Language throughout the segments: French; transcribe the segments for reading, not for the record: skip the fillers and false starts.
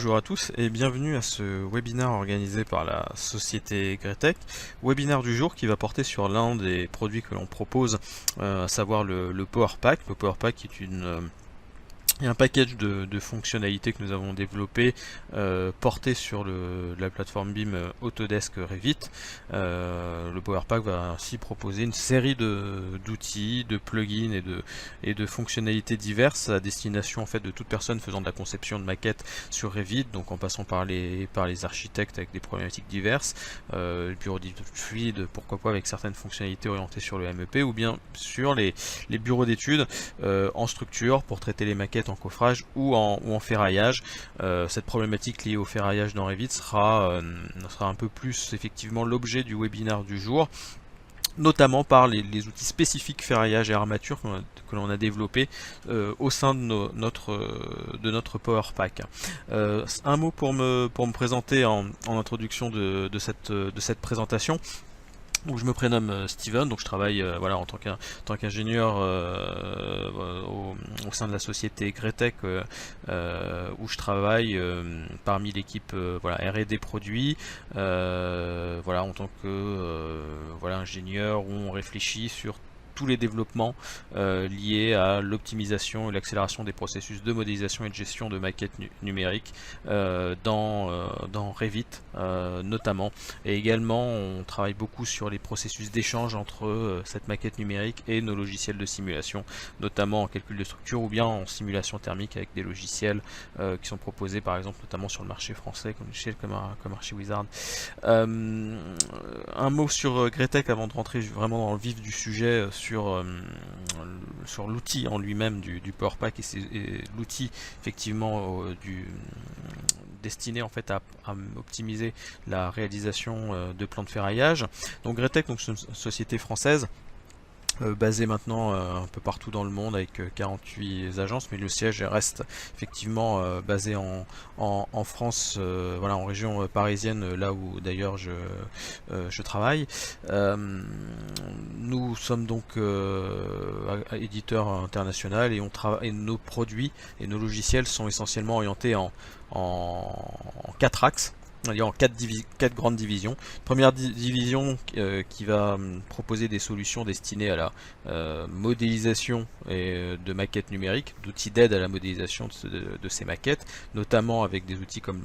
Bonjour à tous et bienvenue à ce webinaire organisé par la société Gretec. Webinaire du jour qui va porter sur l'un des produits que l'on propose, à savoir le Power Pack. Le Power Pack est un package de fonctionnalités que nous avons développé, porté sur la plateforme BIM Autodesk Revit. Le Power Pack va ainsi proposer une série d'outils, de plugins et de fonctionnalités diverses à destination en fait de toute personne faisant de la conception de maquettes sur Revit, donc en passant par les architectes avec des problématiques diverses, bureaux d'études fluides, pourquoi pas avec certaines fonctionnalités orientées sur le MEP, ou bien sur les bureaux d'études en structure pour traiter les maquettes en coffrage ou en ferraillage. Cette problématique liée au ferraillage dans Revit sera un peu plus effectivement l'objet du webinaire du jour, notamment par les outils spécifiques ferraillage et armature que l'on a développé au sein de notre Power Pack. Un mot pour me présenter en introduction de cette présentation. Où je me prénomme Steven, donc je travaille voilà, en tant qu'ingénieur au sein de la société Gretec, où je travaille parmi l'équipe voilà, R&D produits, voilà, en tant que voilà, ingénieur, où on réfléchit sur tous les développements liés à l'optimisation et l'accélération des processus de modélisation et de gestion de maquettes numériques dans Revit notamment, et également on travaille beaucoup sur les processus d'échange entre cette maquette numérique et nos logiciels de simulation, notamment en calcul de structure ou bien en simulation thermique avec des logiciels qui sont proposés par exemple notamment sur le marché français comme Archiwizard. Un mot sur Gretec avant de rentrer vraiment dans le vif du sujet, sur l'outil en lui-même du Power Pack et l'outil effectivement destiné en fait à optimiser la réalisation de plans de ferraillage. Donc Gretec, donc c'est une société française basée maintenant un peu partout dans le monde avec 48 agences, mais le siège reste effectivement basé en France, voilà, en région parisienne, là où d'ailleurs je travaille. Nous sommes donc éditeur international et nos produits et nos logiciels sont essentiellement orientés en 4 axes. En quatre grandes divisions. Première division qui va proposer des solutions destinées à la modélisation de maquettes numériques, d'outils d'aide à la modélisation de ces maquettes, notamment avec des outils comme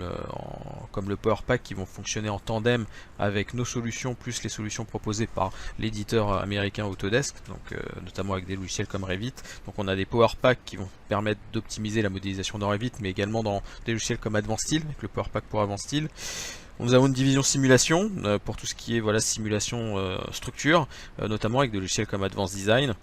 le Power Pack qui vont fonctionner en tandem avec nos solutions plus les solutions proposées par l'éditeur américain Autodesk, donc notamment avec des logiciels comme Revit. Donc on a des Power Pack qui vont permettre d'optimiser la modélisation dans Revit, mais également dans des logiciels comme Advanced Steel, avec le Power Pack pour Advanced Steel. Nous avons une division simulation pour tout ce qui est voilà, simulation structure, notamment avec des logiciels comme Advanced Design.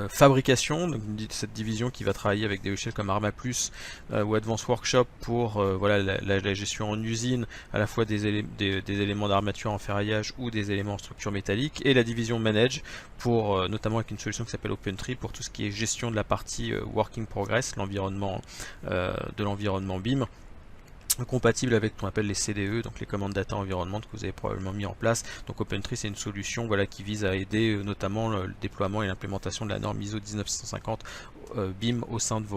Fabrication, donc cette division qui va travailler avec des logiciels comme Arma Plus ou Advanced Workshop pour voilà, la gestion en usine à la fois des éléments d'armature en ferraillage ou des éléments en structure métallique, et la division Manage pour notamment avec une solution qui s'appelle OpenTree pour tout ce qui est gestion de la partie Working Progress, l'environnement de l'environnement BIM, compatible avec ce qu'on appelle les CDE, donc les commandes data environnement que vous avez probablement mis en place. Donc OpenTree, c'est une solution voilà, qui vise à aider notamment le déploiement et l'implémentation de la norme ISO 19150 BIM au sein de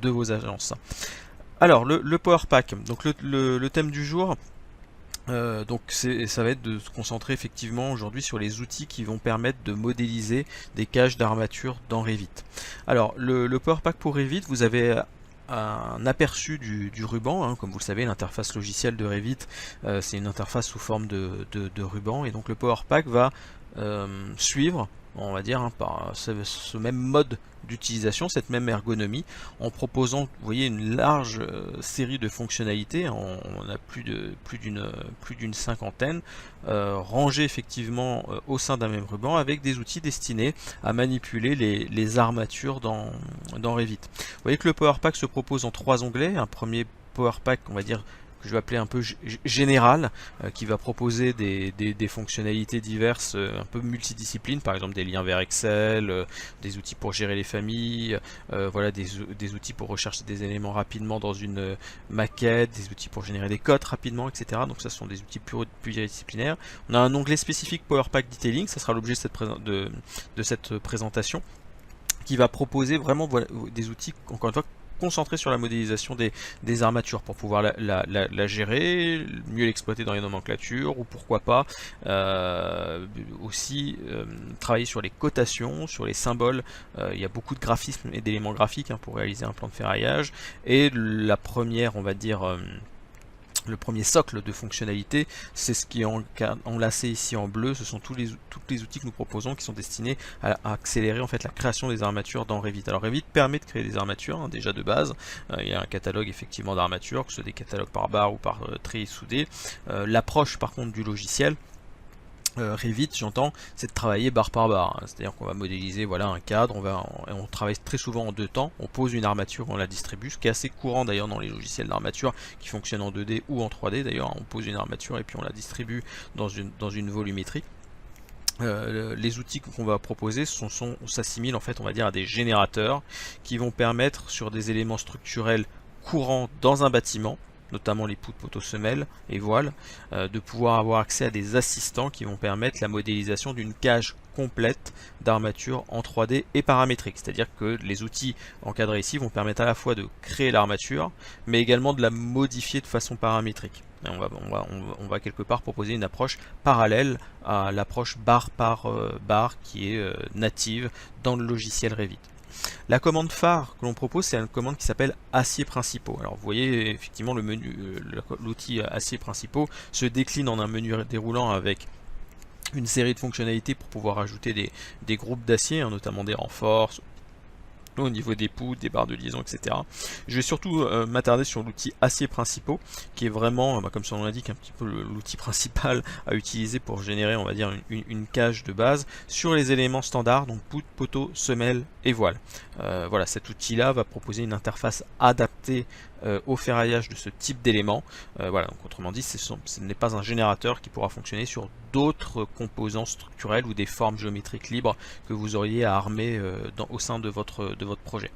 vos agences. Alors le Power Pack, donc le thème du jour, donc ça va être de se concentrer effectivement aujourd'hui sur les outils qui vont permettre de modéliser des cages d'armature dans Revit. Alors le Power Pack pour Revit, vous avez un aperçu du ruban, hein, comme vous le savez, l'interface logicielle de Revit, c'est une interface sous forme de ruban, et donc le Power Pack va suivre, on va dire, hein, par ce même mode d'utilisation, cette même ergonomie, en proposant, vous voyez, une large série de fonctionnalités. On a plus d'une cinquantaine rangées effectivement au sein d'un même ruban, avec des outils destinés à manipuler les armatures dans Revit. Vous voyez que le Power Pack se propose en 3 onglets. Un premier Power Pack, on va dire, que je vais appeler un peu général, qui va proposer des fonctionnalités diverses, un peu multidisciplines, par exemple des liens vers Excel, des outils pour gérer les familles, voilà, des outils pour rechercher des éléments rapidement dans une maquette, des outils pour générer des codes rapidement, etc. Donc ça, ce sont des outils pluridisciplinaires. On a un onglet spécifique Power Pack Detailing, ça sera l'objet de cette présentation, qui va proposer vraiment voilà, des outils, encore une fois, concentrer sur la modélisation des armatures pour pouvoir la gérer, mieux l'exploiter dans les nomenclatures, ou pourquoi pas aussi travailler sur les cotations, sur les symboles. Il y a beaucoup de graphismes et d'éléments graphiques pour réaliser un plan de ferraillage, et la première, on va dire, le premier socle de fonctionnalité, c'est ce qui est enlacé ici en bleu. Ce sont tous les outils que nous proposons qui sont destinés à accélérer en fait la création des armatures dans Revit. Alors Revit permet de créer des armatures déjà de base. Il y a un catalogue effectivement d'armatures, que ce soit des catalogues par barre ou par tri soudé. L'approche par contre du logiciel Revit, j'entends, c'est de travailler barre par barre, c'est-à-dire qu'on va modéliser voilà, un cadre, on travaille très souvent en 2 temps, on pose une armature, on la distribue, ce qui est assez courant d'ailleurs dans les logiciels d'armature qui fonctionnent en 2D ou en 3D d'ailleurs, on pose une armature et puis on la distribue dans une volumétrie. Les outils qu'on va proposer s'assimilent en fait, on va dire, à des générateurs qui vont permettre sur des éléments structurels courants dans un bâtiment, notamment les poutres, poteaux, semelles et voiles, de pouvoir avoir accès à des assistants qui vont permettre la modélisation d'une cage complète d'armature en 3D et paramétrique. C'est-à-dire que les outils encadrés ici vont permettre à la fois de créer l'armature, mais également de la modifier de façon paramétrique. Et on va quelque part proposer une approche parallèle à l'approche barre par barre qui est native dans le logiciel Revit. La commande phare que l'on propose, c'est une commande qui s'appelle aciers principaux. Alors vous voyez effectivement le menu, l'outil aciers principaux se décline en un menu déroulant avec une série de fonctionnalités pour pouvoir ajouter des groupes d'acier, notamment des renforts au niveau des poutres, des barres de liaison, etc. Je vais surtout m'attarder sur l'outil aciers principaux, qui est vraiment, comme son nom l'indique, un petit peu l'outil principal à utiliser pour générer, on va dire, une cage de base sur les éléments standards, donc poutres, poteaux, semelles et voiles. Voilà, cet outil-là va proposer une interface adaptée au ferraillage de ce type d'éléments. Voilà, donc autrement dit, ce n'est pas un générateur qui pourra fonctionner sur d'autres composants structurels ou des formes géométriques libres que vous auriez à armer au sein de votre projet.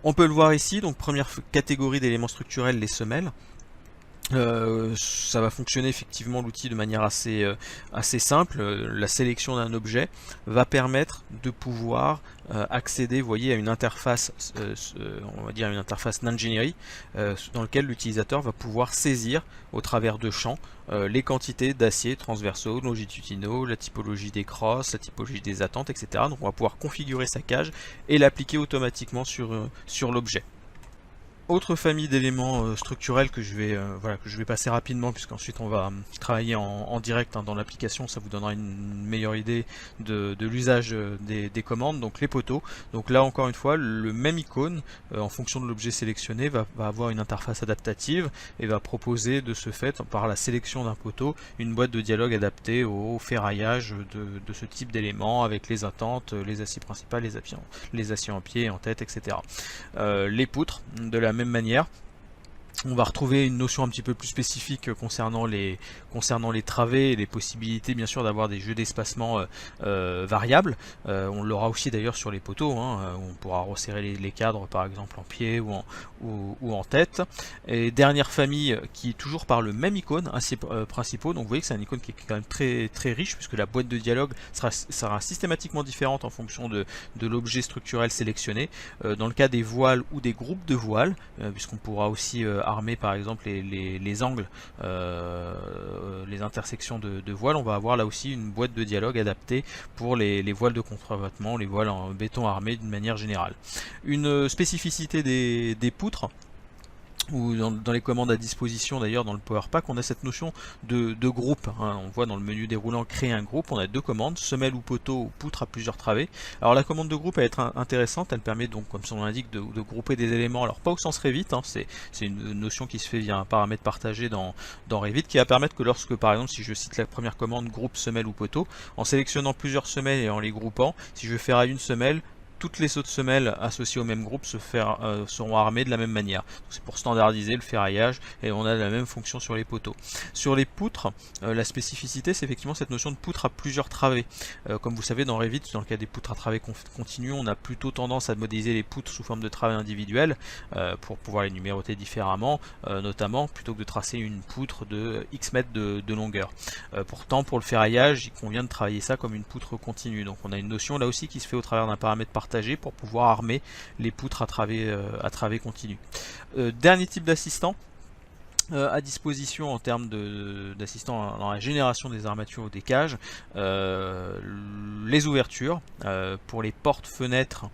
On peut le voir ici, donc première catégorie d'éléments structurels, les semelles. Ça va fonctionner effectivement l'outil de manière assez simple. La sélection d'un objet va permettre de pouvoir accéder, vous voyez, à une interface, on va dire une interface d'ingénierie, dans laquelle l'utilisateur va pouvoir saisir au travers de champs les quantités d'acier transversaux, longitudinaux, la typologie des crosses, la typologie des attentes, etc. Donc on va pouvoir configurer sa cage et l'appliquer automatiquement sur l'objet. Autre famille d'éléments structurels que je vais passer rapidement, puisqu'ensuite on va travailler en direct dans l'application, ça vous donnera une meilleure idée de l'usage des commandes. Donc les poteaux, donc là encore une fois le même icône en fonction de l'objet sélectionné va avoir une interface adaptative et va proposer de ce fait, par la sélection d'un poteau, une boîte de dialogue adaptée au ferraillage de ce type d'éléments avec les attentes, les aciers principaux, les aciers en pied, en tête, etc. Les poutres, de la même manière, on va retrouver une notion un petit peu plus spécifique concernant les travées et les possibilités bien sûr d'avoir des jeux d'espacement variables. On l'aura aussi d'ailleurs sur les poteaux, on pourra resserrer les cadres par exemple en pied ou en tête. Et dernière famille qui est toujours par le même icône, aciers principaux, donc vous voyez que c'est un icône qui est quand même très riche, puisque la boîte de dialogue sera systématiquement différente en fonction de l'objet structurel sélectionné. Dans le cas des voiles ou des groupes de voiles, puisqu'on pourra aussi armer par exemple les angles, les intersections de voiles, on va avoir là aussi une boîte de dialogue adaptée pour les voiles de contre-vêtement, les voiles en béton armé d'une manière générale. Une spécificité des poutres, ou dans les commandes à disposition d'ailleurs dans le Power Pack, on a cette notion de groupe. On voit dans le menu déroulant créer un groupe, on a 2 commandes, semelle ou poteau ou poutre à plusieurs travées. Alors la commande de groupe va être intéressante, elle permet donc, comme son nom l'indique, de grouper des éléments, alors pas au sens Revit, c'est une notion qui se fait via un paramètre partagé dans Revit, qui va permettre que lorsque, par exemple, si je cite la première commande groupe semelle ou poteau, en sélectionnant plusieurs semelles et en les groupant, si je fais à une semelle, toutes les autres semelles associées au même groupe seront armées de la même manière. C'est pour standardiser le ferraillage et on a la même fonction sur les poteaux. Sur les poutres, la spécificité, c'est effectivement cette notion de poutre à plusieurs travées. Comme vous savez, dans Revit, dans le cas des poutres à travées continues, on a plutôt tendance à modéliser les poutres sous forme de travées individuelles pour pouvoir les numéroter différemment, notamment plutôt que de tracer une poutre de X mètres de longueur. Pourtant, pour le ferraillage, il convient de travailler ça comme une poutre continue. Donc on a une notion là aussi qui se fait au travers d'un paramètre partagé partagé pour pouvoir armer les poutres à travée continu. Dernier type d'assistant à disposition en termes d'assistants dans la génération des armatures ou des cages, les ouvertures pour les portes, fenêtres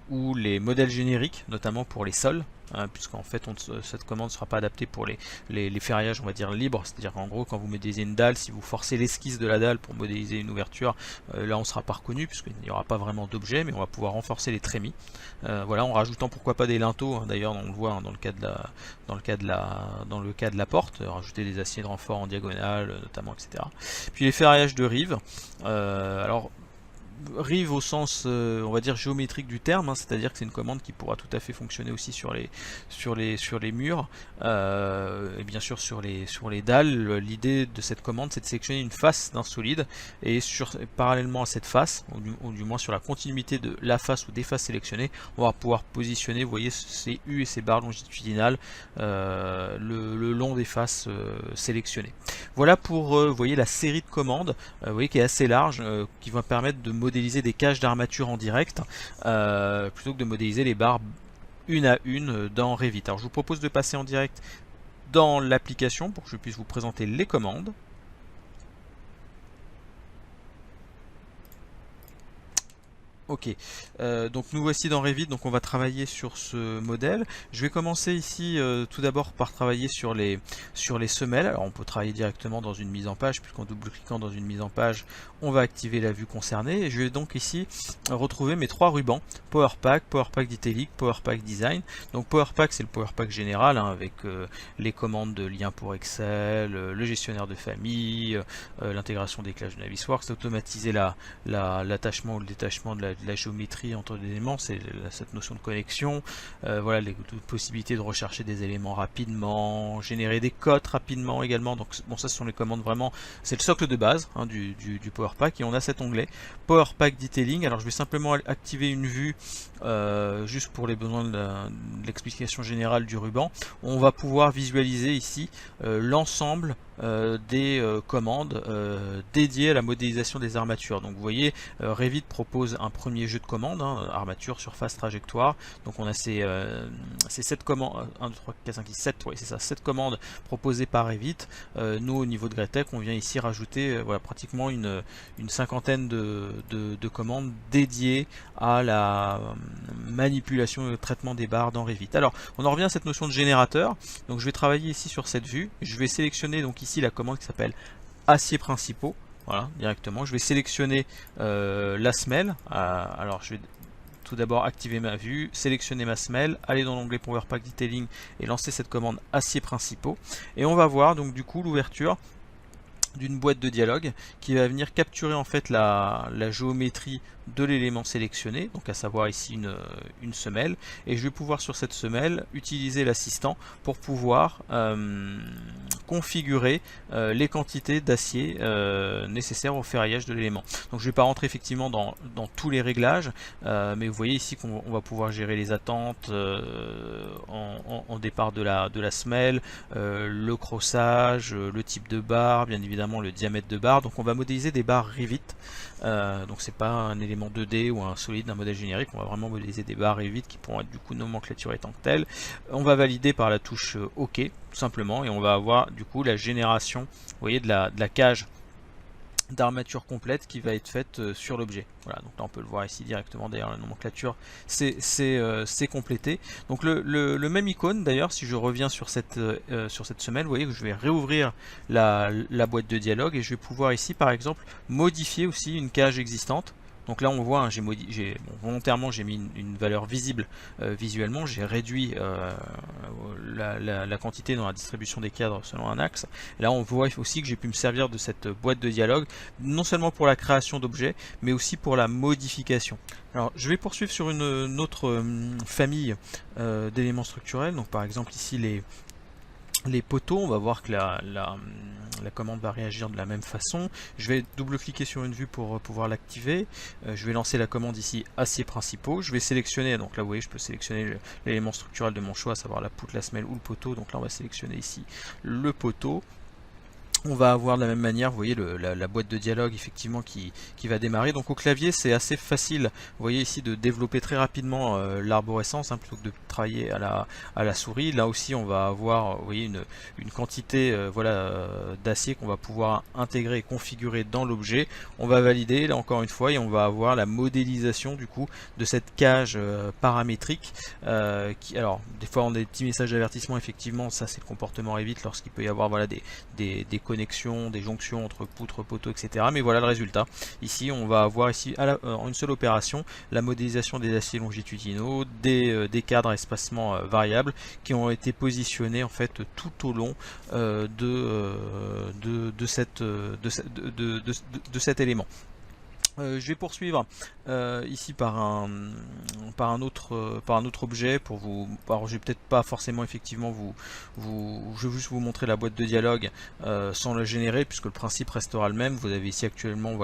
ou les modèles génériques, notamment pour les sols, puisqu'en fait cette commande ne sera pas adaptée pour les ferraillages, on va dire libres, c'est-à-dire qu'en gros quand vous modélisez une dalle, si vous forcez l'esquisse de la dalle pour modéliser une ouverture, là on ne sera pas reconnu puisqu'il n'y aura pas vraiment d'objet, mais on va pouvoir renforcer les trémies, voilà, en rajoutant pourquoi pas des linteaux, hein, d'ailleurs on le voit hein, dans le cas de la porte, rajouter des aciers de renfort en diagonale notamment, etc. Puis les ferraillages de rive, alors rive au sens on va dire géométrique du terme, hein, c'est-à-dire que c'est une commande qui pourra tout à fait fonctionner aussi sur les murs, et bien sûr sur les dalles. L'idée de cette commande, c'est de sélectionner une face d'un solide, et parallèlement à cette face, ou du moins sur la continuité de la face ou des faces sélectionnées, on va pouvoir positionner, vous voyez, ces U et ces barres longitudinales le long des faces sélectionnées. Voilà pour vous voyez la série de commandes, vous voyez, qui est assez large, qui va permettre de modéliser des cages d'armature en direct plutôt que de modéliser les barres une à une dans Revit. Alors je vous propose de passer en direct dans l'application pour que je puisse vous présenter les commandes. Ok, donc nous voici dans Revit, donc on va travailler sur ce modèle. Je vais commencer ici tout d'abord par travailler sur les semelles. Alors on peut travailler directement dans une mise en page, puisqu'en double-cliquant dans une mise en page, on va activer la vue concernée. Et je vais donc ici retrouver mes trois rubans, Power Pack, Power Pack Detailing, Power Pack Design. Donc Power Pack, c'est le Power Pack général, hein, avec les commandes de lien pour Excel, le gestionnaire de famille, l'intégration des classes de Navisworks, automatiser l'attachement ou le détachement de la géométrie entre les éléments, c'est cette notion de connexion, voilà, les possibilités de rechercher des éléments rapidement, générer des codes rapidement également. Donc bon, ça ce sont les commandes vraiment, c'est le socle de base hein, du Power Pack. Et on a cet onglet Power Pack Detailing. Alors je vais simplement activer une vue juste pour les besoins de l'explication générale du ruban. On va pouvoir visualiser ici l'ensemble des commandes dédiées à la modélisation des armatures. Donc vous voyez, Revit propose un premier jeu de commandes, hein, armature, surface, trajectoire. Donc on a ces 7 commandes, 1, 2, 3, 4, 5, 6, 7, ouais, c'est ça, 7 commandes proposées par Revit. Nous au niveau de Greatech, on vient ici rajouter voilà, pratiquement une cinquantaine de commandes dédiées à la manipulation et au traitement des barres dans Revit. Alors on en revient à cette notion de générateur. Donc je vais travailler ici sur cette vue. Je vais sélectionner donc ici la commande qui s'appelle aciers principaux. Voilà, directement. Je vais sélectionner la semelle. Alors je vais tout d'abord activer ma vue, sélectionner ma semelle, aller dans l'onglet Power Pack Detailing et lancer cette commande aciers principaux. Et on va voir donc du coup l'ouverture d'une boîte de dialogue qui va venir capturer en fait la géométrie de l'élément sélectionné, donc à savoir ici une semelle, et je vais pouvoir sur cette semelle utiliser l'assistant pour pouvoir configurer les quantités d'acier nécessaires au ferraillage de l'élément. Donc je ne vais pas rentrer effectivement dans tous les réglages, mais vous voyez ici qu'on va pouvoir gérer les attentes en départ de la semelle, le crossage, le type de barre, bien évidemment le diamètre de barre. Donc on va modéliser des barres Revit, donc c'est pas un élément 2D ou un solide d'un modèle générique, on va vraiment modéliser des barres Revit qui pourront être du coup nomenclaturées tant que telles. On va valider par la touche OK tout simplement, et on va avoir du coup la génération, vous voyez, de la cage d'armature complète qui va être faite sur l'objet. Voilà, donc là on peut le voir ici directement, d'ailleurs la nomenclature c'est complété. Donc le même icône d'ailleurs, si je reviens sur cette semelle, vous voyez que je vais réouvrir la boîte de dialogue et je vais pouvoir ici par exemple modifier aussi une cage existante. Donc là on voit, hein, volontairement j'ai mis une valeur visible visuellement, j'ai réduit la quantité dans la distribution des cadres selon un axe. Et là on voit aussi que j'ai pu me servir de cette boîte de dialogue, non seulement pour la création d'objets, mais aussi pour la modification. Alors je vais poursuivre sur une autre famille d'éléments structurels, donc par exemple ici les poteaux. On va voir que la commande va réagir de la même façon. Je vais double-cliquer sur une vue pour pouvoir l'activer. Je vais lancer la commande ici aciers principaux. Je vais sélectionner, donc là vous voyez je peux sélectionner l'élément structurel de mon choix, à savoir la poutre, la semelle ou le poteau. Donc là on va sélectionner ici le poteau. On va avoir de la même manière, vous voyez la boîte de dialogue effectivement qui va démarrer. Donc au clavier c'est assez facile, vous voyez ici, de développer très rapidement l'arborescence, plutôt que de travailler à la souris. Là aussi on va avoir, vous voyez, une quantité d'acier qu'on va pouvoir intégrer et configurer dans l'objet. On va valider là encore une fois et on va avoir la modélisation du coup de cette cage paramétrique alors des fois on a des petits messages d'avertissement, effectivement ça c'est le comportement Revit lorsqu'il peut y avoir des connexions, des jonctions entre poutres, poteaux, etc. Mais voilà le résultat. Ici, on va avoir ici en une seule opération la modélisation des aciers longitudinaux, des cadres espacement variables qui ont été positionnés en fait tout au long de cet élément. Je vais poursuivre ici par un autre objet pour vous. Alors je vais peut-être pas forcément effectivement je vais juste vous montrer la boîte de dialogue sans la générer, puisque le principe restera le même. Vous avez ici actuellement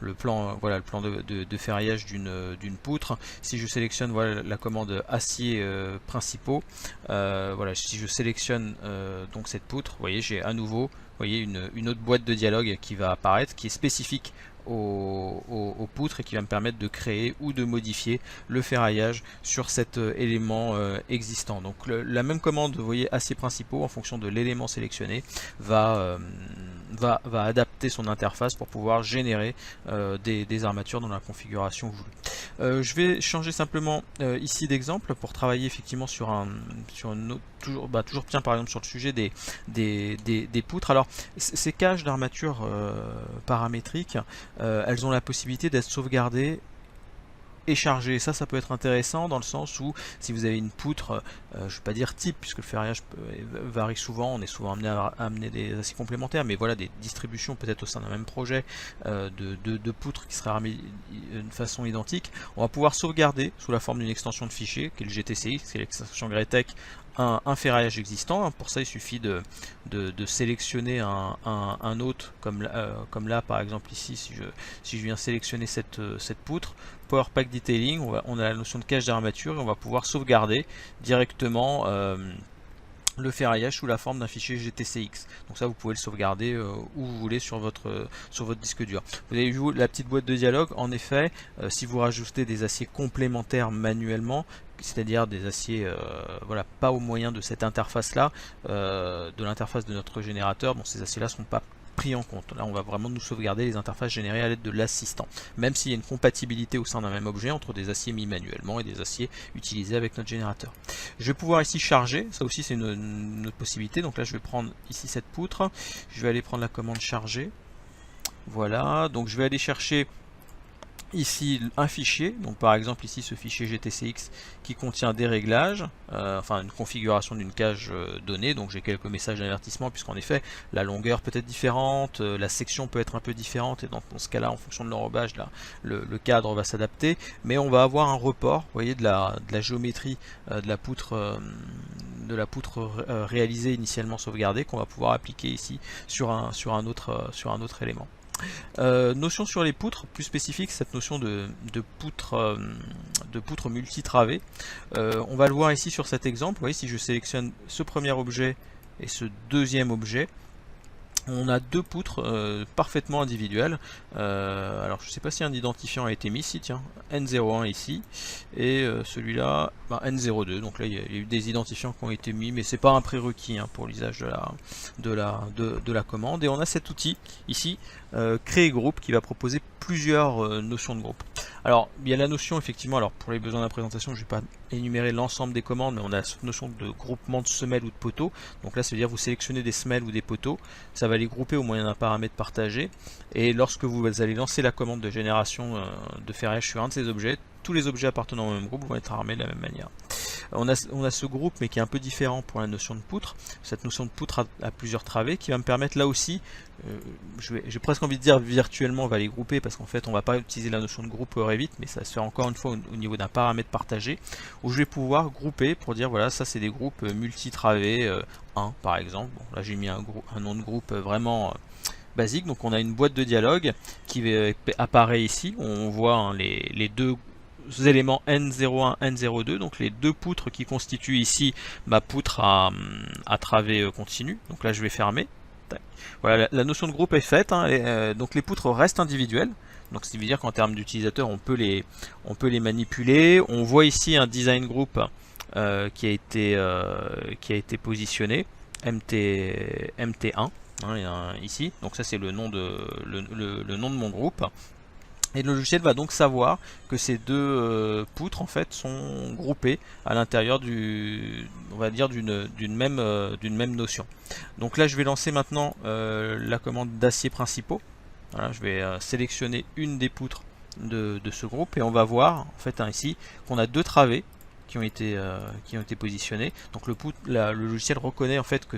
le plan de ferraillage d'une poutre. Si je sélectionne la commande acier principaux, si je sélectionne donc cette poutre, vous voyez, j'ai à nouveau, vous voyez, une autre boîte de dialogue qui va apparaître, qui est spécifique aux poutres et qui va me permettre de créer ou de modifier le ferraillage sur cet élément existant. Donc la même commande, vous voyez, aciers principaux, en fonction de l'élément sélectionné, va adapter son interface pour pouvoir générer des armatures dans la configuration voulue. Je vais changer simplement ici d'exemple pour travailler effectivement sur une autre, toujours bien par exemple sur le sujet des poutres. Alors ces cages d'armature paramétriques, elles ont la possibilité d'être sauvegardées et chargées. Ça peut être intéressant dans le sens où si vous avez une poutre, je ne vais pas dire type, puisque le ferraillage varie souvent, on est souvent amené à amener des aciers complémentaires, mais voilà, des distributions peut-être au sein d'un même projet de poutres qui seraient armées de façon identique, on va pouvoir sauvegarder sous la forme d'une extension de fichier, qui est le GTCX, c'est l'extension Greatech, un ferraillage existant. Pour ça il suffit de sélectionner un autre, comme là par exemple ici, si je viens sélectionner cette poutre, Power Pack Detailing, on a la notion de cache d'armature et on va pouvoir sauvegarder directement le ferraillage sous la forme d'un fichier GTCX. Donc ça vous pouvez le sauvegarder où vous voulez sur votre disque dur. Vous avez vu la petite boîte de dialogue, en effet, si vous rajoutez des aciers complémentaires manuellement, c'est-à-dire des aciers pas au moyen de cette interface là, de l'interface de notre générateur, bon, ces aciers là ne sont pas pris en compte. Là on va vraiment nous sauvegarder les interfaces générées à l'aide de l'assistant, même s'il y a une compatibilité au sein d'un même objet entre des aciers mis manuellement et des aciers utilisés avec notre générateur. Je vais pouvoir ici charger, ça aussi c'est une autre possibilité. Donc là je vais prendre ici cette poutre, je vais aller prendre la commande charger, voilà, donc je vais aller chercher ici un fichier, donc par exemple ici ce fichier GTCX qui contient des réglages, enfin une configuration d'une cage donnée. Donc j'ai quelques messages d'avertissement, puisqu'en effet la longueur peut être différente, la section peut être un peu différente, et dans ce cas là, en fonction de l'enrobage, le cadre va s'adapter, mais on va avoir un report, vous voyez, de la géométrie de la poutre réalisée initialement sauvegardée, qu'on va pouvoir appliquer ici sur un autre élément. Notion sur les poutres, plus spécifique, cette notion de poutre multitravée. On va le voir ici sur cet exemple. Vous voyez, si je sélectionne ce premier objet et ce deuxième objet, on a deux poutres parfaitement individuelles. Alors je ne sais pas si un identifiant a été mis ici, tiens, N01 ici, et celui-là N02. Donc là il y a eu des identifiants qui ont été mis, mais c'est pas un prérequis pour l'usage de la commande. Et on a cet outil ici, créer groupe, qui va proposer plusieurs notions de groupe. Alors il y a la notion effectivement, alors pour les besoins de la présentation je ne vais pas énumérer l'ensemble des commandes, mais on a cette notion de groupement de semelles ou de poteaux. Donc là ça veut dire vous sélectionnez des semelles ou des poteaux, ça va les grouper au moyen d'un paramètre partagé, et lorsque vous allez lancer la commande de génération de ferraillage sur un de ces objets, tous les objets appartenant au même groupe vont être armés de la même manière. On a ce groupe, mais qui est un peu différent pour la notion de poutre. Cette notion de poutre a plusieurs travées, qui va me permettre là aussi, j'ai presque envie de dire virtuellement on va les grouper, parce qu'en fait on va pas utiliser la notion de groupe Revit, mais ça se fait encore une fois au niveau d'un paramètre partagé, où je vais pouvoir grouper pour dire voilà, ça c'est des groupes multi-travées 1 par exemple. Bon, là j'ai mis un nom de groupe vraiment basique. Donc on a une boîte de dialogue qui apparaît ici, on voit les deux éléments N01, N02, donc les deux poutres qui constituent ici ma poutre à travée continue. Donc là je vais fermer. Tac. Voilà, la notion de groupe est faite, hein, donc les poutres restent individuelles. Donc ce qui veut dire qu'en termes d'utilisateurs, on peut les manipuler. On voit ici un design group qui a été positionné, MT1, hein, ici. Donc ça c'est le nom le nom de mon groupe. Et le logiciel va donc savoir que ces deux poutres en fait sont groupées à l'intérieur on va dire d'une même notion. Donc là je vais lancer maintenant la commande d'acier principaux. Voilà, je vais sélectionner une des poutres de ce groupe et on va voir en fait ici qu'on a deux travées qui ont été positionnés. Donc le logiciel reconnaît en fait que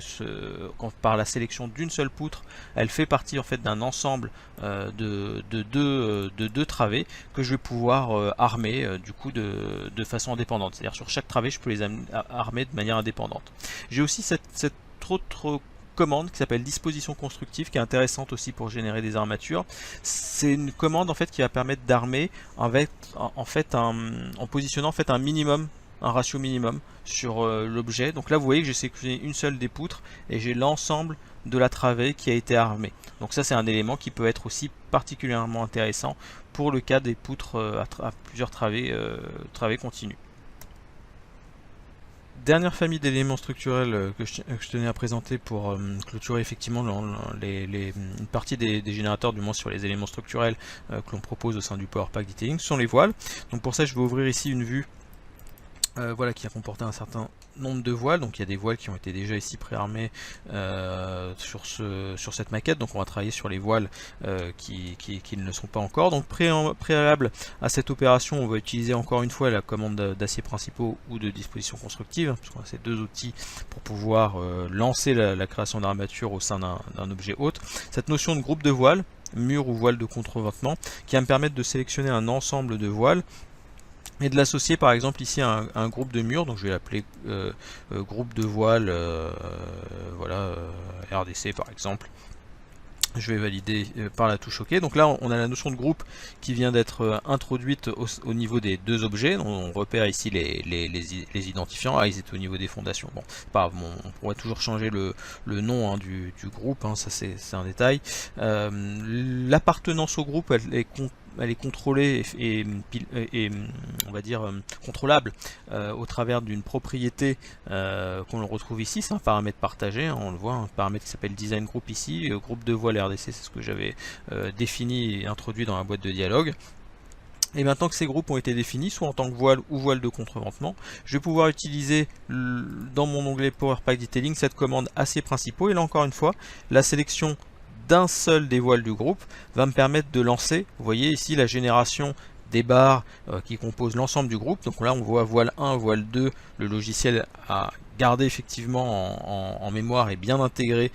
par la sélection d'une seule poutre, elle fait partie en fait d'un ensemble de deux travées que je vais pouvoir armer du coup de façon indépendante. C'est-à-dire sur chaque travée, je peux les armer de manière indépendante. J'ai aussi cette autre commande qui s'appelle disposition constructive, qui est intéressante aussi pour générer des armatures. C'est une commande en fait qui va permettre d'armer en positionnant en fait un ratio minimum sur l'objet. Donc là vous voyez que j'ai sélectionné une seule des poutres et j'ai l'ensemble de la travée qui a été armée. Donc ça c'est un élément qui peut être aussi particulièrement intéressant pour le cas des poutres à plusieurs travées continues. Dernière famille d'éléments structurels que je tenais à présenter pour clôturer effectivement une partie des générateurs, du moins sur les éléments structurels que l'on propose au sein du Power Pack Detailing, sont les voiles. Donc pour ça je vais ouvrir ici une vue voilà, qui a comporté un certain nombre de voiles. Donc il y a des voiles qui ont été déjà ici préarmées sur cette maquette. Donc on va travailler sur les voiles qui ne le sont pas encore. Donc préalable à cette opération, on va utiliser encore une fois la commande d'acier principaux ou de disposition constructive, parce qu'on a ces deux outils pour pouvoir lancer la création d'armature au sein d'un objet hôte. Cette notion de groupe de voiles, mur ou voile de contreventement, qui va me permettre de sélectionner un ensemble de voiles et de l'associer par exemple ici à un groupe de murs. Donc je vais l'appeler groupe de voiles voilà, RDC par exemple. Je vais valider par la touche OK. Donc là on a la notion de groupe qui vient d'être introduite au niveau des deux objets. Donc, on repère ici les identifiants. Ah, ils étaient au niveau des fondations. Bon, c'est pas grave, on pourrait toujours changer le nom du groupe, hein, ça c'est un détail. L'appartenance au groupe elle est contrôlée et on va dire contrôlable au travers d'une propriété qu'on retrouve ici. C'est un paramètre partagé, hein, on le voit, un paramètre qui s'appelle design group ici, groupe de voiles RDC, c'est ce que j'avais défini et introduit dans la boîte de dialogue. Et maintenant que ces groupes ont été définis, soit en tant que voile ou voile de contreventement, je vais pouvoir utiliser dans mon onglet Power Pack Detailing cette commande acier principaux. Et là encore une fois, la sélection d'un seul des voiles du groupe va me permettre de lancer, vous voyez ici la génération des barres qui composent l'ensemble du groupe. Donc là on voit voile 1, voile 2, le logiciel a gardé effectivement en mémoire et bien intégré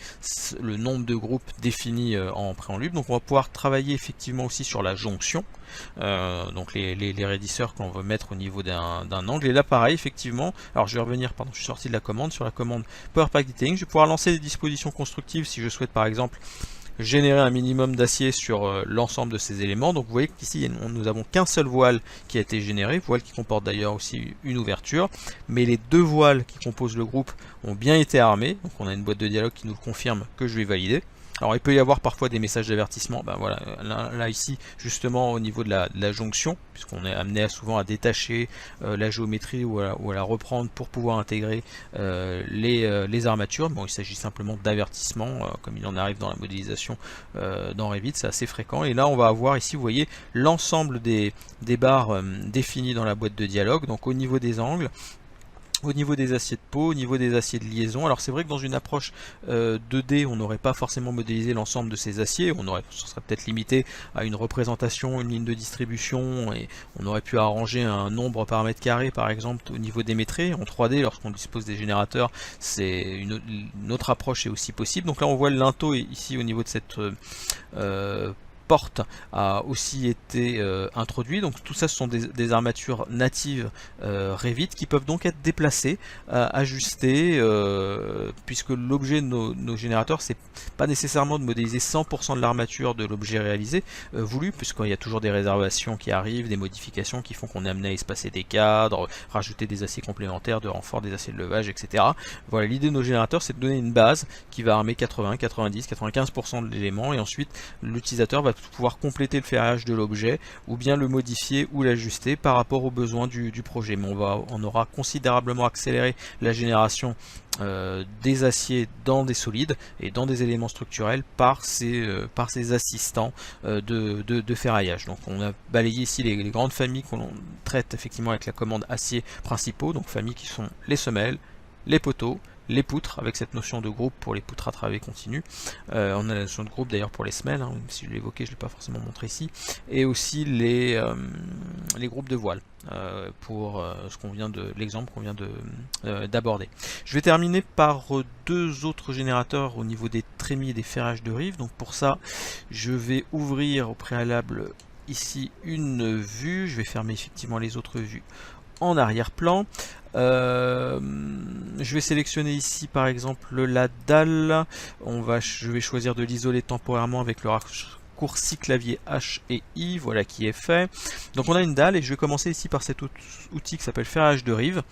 le nombre de groupes définis en préambule. Donc on va pouvoir travailler effectivement aussi sur la jonction, donc les raidisseurs qu'on veut mettre au niveau d'un angle. Et là pareil effectivement, alors je vais revenir, pardon, je suis sorti de la commande, sur la commande Power Pack Detailing, je vais pouvoir lancer des dispositions constructives si je souhaite par exemple générer un minimum d'acier sur l'ensemble de ces éléments. Donc vous voyez qu'ici nous avons qu'un seul voile qui a été généré, voile qui comporte d'ailleurs aussi une ouverture, mais les deux voiles qui composent le groupe ont bien été armés. Donc on a une boîte de dialogue qui nous confirme que je vais valider. Alors il peut y avoir parfois des messages d'avertissement, ben voilà, là ici justement au niveau de la jonction, puisqu'on est amené souvent à détacher la géométrie ou à la reprendre pour pouvoir intégrer les armatures. Bon, il s'agit simplement d'avertissements, comme il en arrive dans la modélisation dans Revit, c'est assez fréquent. Et là on va avoir ici, vous voyez, l'ensemble des barres définies dans la boîte de dialogue, donc au niveau des angles, au niveau des aciers de peau, au niveau des aciers de liaison. Alors c'est vrai que dans une approche 2D, on n'aurait pas forcément modélisé l'ensemble de ces aciers, ça serait peut-être limité à une représentation, une ligne de distribution, et on aurait pu arranger un nombre par mètre carré par exemple au niveau des métrés. En 3D, lorsqu'on dispose des générateurs, c'est une autre approche est aussi possible. Donc là on voit le linteau ici au niveau de cette porte a aussi été introduit. Donc tout ça, ce sont des armatures natives Revit qui peuvent donc être déplacées, ajustées, puisque l'objet de nos générateurs, c'est pas nécessairement de modéliser 100% de l'armature de l'objet réalisé, voulu, puisqu'il y a toujours des réservations qui arrivent, des modifications qui font qu'on est amené à espacer des cadres, rajouter des aciers complémentaires, de renfort, des aciers de levage, etc. Voilà, l'idée de nos générateurs, c'est de donner une base qui va armer 80, 90, 95% de l'élément, et ensuite l'utilisateur va pouvoir compléter le ferrage de l'objet, ou bien le modifier ou l'ajuster par rapport aux besoins du projet. Mais on aura considérablement accéléré la génération des aciers dans des solides et dans des éléments structurels par ces assistants de ferraillage. Donc on a balayé ici les grandes familles qu'on traite effectivement avec la commande acier principaux, donc familles qui sont les semelles, les poteaux, les poutres, avec cette notion de groupe pour les poutres à travée continue. On a la notion de groupe d'ailleurs pour les semelles, hein, même si je l'ai évoqué, je ne l'ai pas forcément montré ici, et aussi les groupes de voiles, pour l'exemple qu'on vient d'aborder. Je vais terminer par deux autres générateurs au niveau des trémies et des ferrages de rive. Donc pour ça, je vais ouvrir au préalable ici une vue, je vais fermer effectivement les autres vues en arrière-plan. Je vais sélectionner ici par exemple la dalle. Je vais choisir de l'isoler temporairement avec le raccourci clavier H et I, voilà qui est fait. Donc on a une dalle et je vais commencer ici par cet outil qui s'appelle ferrage de rive,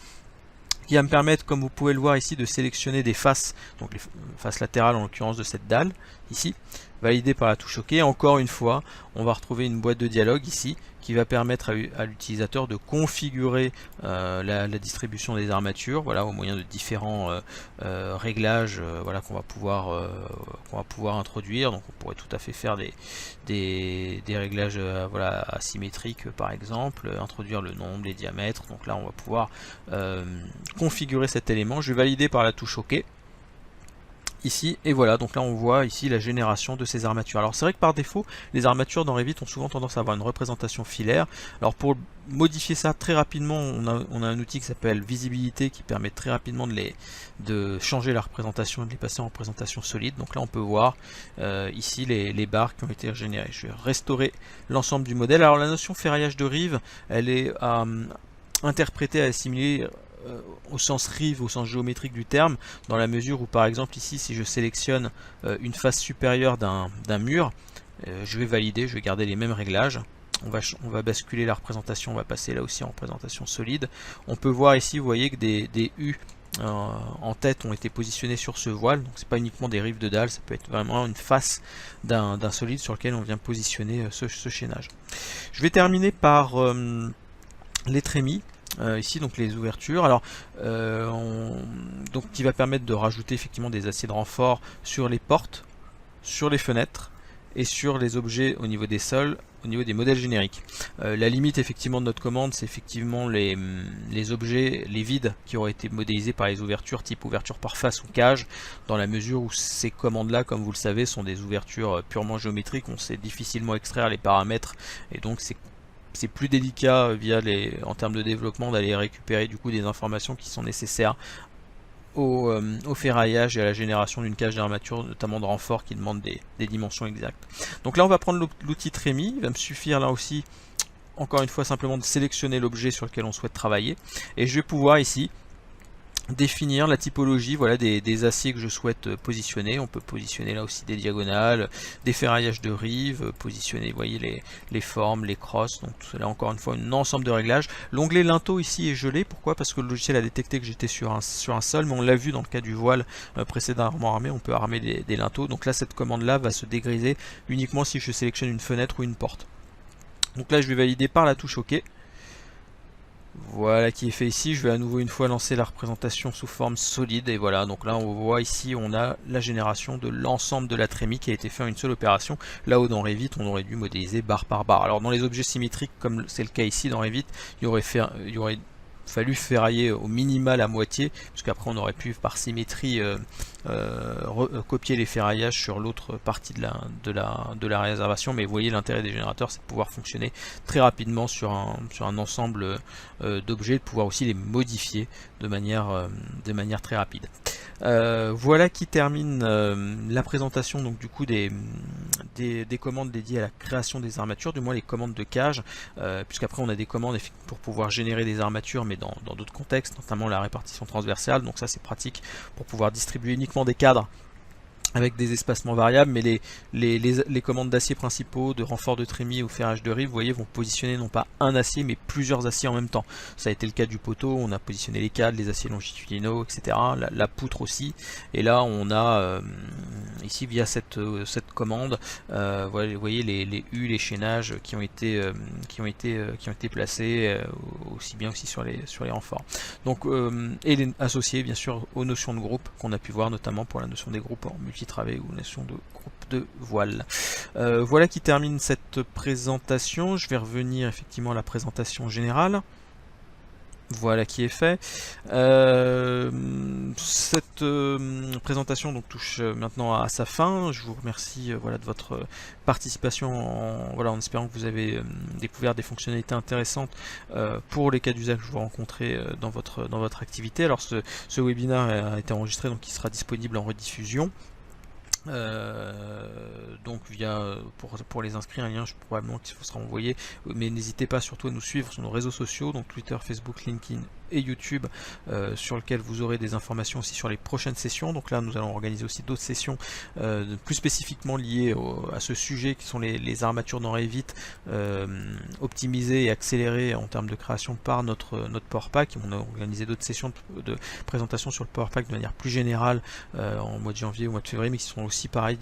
qui va me permettre, comme vous pouvez le voir ici, de sélectionner des faces, donc les faces latérales en l'occurrence de cette dalle, ici, validé par la touche OK. Encore une fois, on va retrouver une boîte de dialogue ici, qui va permettre à l'utilisateur de configurer la distribution des armatures, voilà, au moyen de différents réglages, voilà, qu'on va pouvoir introduire. Donc on pourrait tout à fait faire des réglages voilà, asymétriques par exemple, introduire le nombre, les diamètres. Donc là on va pouvoir configurer cet élément. Je vais valider par la touche OK ici, et voilà, donc là on voit ici la génération de ces armatures. Alors c'est vrai que par défaut, les armatures dans Revit ont souvent tendance à avoir une représentation filaire. Alors pour modifier ça très rapidement, on a un outil qui s'appelle visibilité, qui permet très rapidement de changer la représentation et de les passer en représentation solide. Donc là on peut voir ici les barres qui ont été générées. Je vais restaurer l'ensemble du modèle. Alors la notion ferraillage de rive, elle est interprétée, assimilée au sens rive, au sens géométrique du terme, dans la mesure où par exemple ici, si je sélectionne une face supérieure d'un mur, je vais valider, je vais garder les mêmes réglages. On va basculer la représentation, on va passer là aussi en représentation solide. On peut voir ici, vous voyez que des U en tête ont été positionnés sur ce voile, donc c'est pas uniquement des rives de dalle, ça peut être vraiment une face d'un solide sur lequel on vient positionner ce chaînage. Je vais terminer par les trémies. Ici donc les ouvertures, alors donc qui va permettre de rajouter effectivement des aciers de renfort sur les portes, sur les fenêtres et sur les objets au niveau des sols, au niveau des modèles génériques. La limite effectivement de notre commande, c'est effectivement les objets, les vides qui auraient été modélisés par les ouvertures type ouverture par face ou cage, dans la mesure où ces commandes là, comme vous le savez, sont des ouvertures purement géométriques, on sait difficilement extraire les paramètres, et donc c'est plus délicat en termes de développement d'aller récupérer du coup des informations qui sont nécessaires au ferraillage et à la génération d'une cage d'armature, notamment de renfort qui demande des dimensions exactes. Donc là on va prendre l'outil trémie, il va me suffire là aussi encore une fois simplement de sélectionner l'objet sur lequel on souhaite travailler, et je vais pouvoir ici définir la typologie, voilà, des aciers que je souhaite positionner. On peut positionner là aussi des diagonales, des ferraillages de rive, positionner, vous voyez, les formes, les crosses. Donc tout cela encore une fois un ensemble de réglages. L'onglet linteau ici est gelé, pourquoi? Parce que le logiciel a détecté que j'étais sur un sol, mais on l'a vu dans le cas du voile précédemment armé, on peut armer des linteaux. Donc là cette commande là va se dégriser uniquement si je sélectionne une fenêtre ou une porte. Donc là je vais valider par la touche OK. Voilà qui est fait ici. Je vais à nouveau une fois lancer la représentation sous forme solide, et voilà, donc là on voit ici on a la génération de l'ensemble de la trémie qui a été fait en une seule opération, là où dans Revit on aurait dû modéliser barre par barre. Alors dans les objets symétriques comme c'est le cas ici dans Revit, il y aurait fallu ferrailler au minimal à moitié, puisqu'après on aurait pu par symétrie copier les ferraillages sur l'autre partie de la réservation. Mais vous voyez, l'intérêt des générateurs, c'est de pouvoir fonctionner très rapidement sur un ensemble d'objets, de pouvoir aussi les modifier de manière très rapide. Voilà qui termine la présentation donc du coup des commandes dédiées à la création des armatures, du moins les commandes de cage, puisqu'après on a des commandes pour pouvoir générer des armatures, mais dans d'autres contextes, notamment la répartition transversale. Donc ça c'est pratique pour pouvoir distribuer uniquement des cadres avec des espacements variables, mais les commandes d'acier principaux, de renfort de trémie ou ferrage de rive, vous voyez, vont positionner non pas un acier, mais plusieurs aciers en même temps. Ça a été le cas du poteau, on a positionné les cadres, les aciers longitudinaux, etc. La poutre aussi. Et là, on a ici via cette commande, vous voyez les U, les chaînages qui ont été placés, aussi bien aussi sur les renforts. Donc, et associés bien sûr aux notions de groupe qu'on a pu voir, notamment pour la notion des groupes en multitravé ou notion de groupe de voile. Voilà qui termine cette présentation. Je vais revenir effectivement à la présentation générale. Voilà qui est fait. Cette présentation donc touche maintenant à sa fin. Je vous remercie voilà, de votre participation en espérant que vous avez découvert des fonctionnalités intéressantes pour les cas d'usage que vous rencontrez dans votre activité. Alors ce webinaire a été enregistré, donc il sera disponible en rediffusion. Donc via pour les inscrits, un lien probablement qui vous sera envoyé, mais n'hésitez pas surtout à nous suivre sur nos réseaux sociaux, donc Twitter, Facebook, LinkedIn et YouTube, sur lequel vous aurez des informations aussi sur les prochaines sessions. Donc là nous allons organiser aussi d'autres sessions plus spécifiquement liées à ce sujet qui sont les armatures dans Revit, optimisées et accélérées en termes de création par notre PowerPack. On a organisé d'autres sessions de présentation sur le PowerPack de manière plus générale en mois de janvier ou mois de février, mais qui sont aussi pareil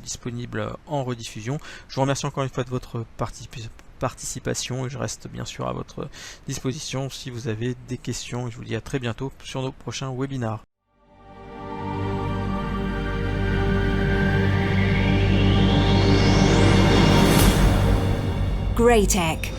disponibles en rediffusion. Je vous remercie encore une fois de votre participation et je reste bien sûr à votre disposition si vous avez des questions. Je vous dis à très bientôt sur nos prochains webinars. Greytech.